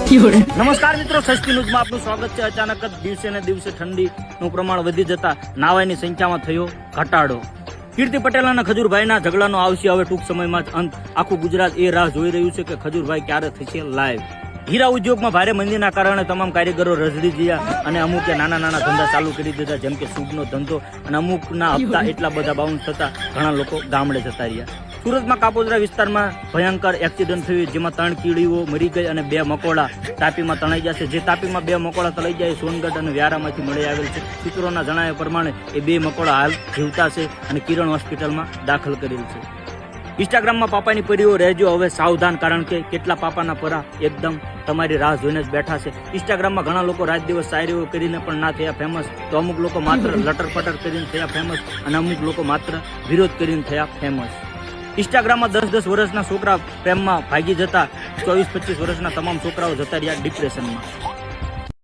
નમસ્કાર મિત્રો, સસ્તી ન્યૂઝમાં આપનું સ્વાગત છે। અચાનક જ દિવસે ને દિવસે ઠંડીનું પ્રમાણ વધી જતા નાવાઈની સંખ્યામાં થયો ઘટાડો। કીર્તિ પટેલ અને ખજૂરભાઈના ઝઘડાનો આવશે હવે ટૂંક સમયમાં જ અંત। આખું ગુજરાત એ રાહ જોઈ રહ્યું છે કે ખજૂરભાઈ ક્યારે થશે લાઈવ। હીરા ઉદ્યોગમાં ભારે મંદીના કારણે તમામ કારીગરો રઝળી ગયા અને અમુકે નાના નાના ધંધા ચાલુ કરી દીધા, જેમ કે સૂગનો ધંધો, અને અમુકના હપ્તા એટલા બધા બાઉન્સ થતા ઘણા લોકો ગામડે જતા રહ્યા। સુરતમાં કાપોદ્રા વિસ્તારમાં ભયંકર એક્સિડન્ટ થયું, જેમાં 3 કીડીઓ મરી ગઈ અને 2 મકોડા તાપીમાં તણાઈ ગયા છે। જે તાપીમાં 2 મકોડા તણાઈ ગયા એ સોનગઢ અને વ્યારામાંથી મળી આવેલ છે। સૂત્રોના જણાવ્યા પ્રમાણે એ 2 મકોડા હાલ જીવતા છે અને કિરણ હોસ્પિટલમાં દાખલ કરેલ છે। ઇન્સ્ટાગ્રામમાં પાપાની પરીઓ રહેજો હવે સાવધાન, કારણ કે કેટલા પાપાના પરા એકદમ તમારી રાહ જોઈને જ બેઠા છે। ઇન્સ્ટાગ્રામમાં ઘણા લોકો રાત દિવસ શાયરીઓ કરીને પણ ના થયા ફેમસ, તો અમુક લોકો માત્ર લટર પટર કરીને થયા ફેમસ અને અમુક લોકો માત્ર વિરોધ કરીને થયા ફેમસ। ઇન્સ્ટાગ્રામમાં 10-10 વર્ષના છોકરા પ્રેમમાં ભાગી જતા 24-25 વર્ષના તમામ છોકરાઓ જતા રહ્યા ડિપ્રેશનમાં।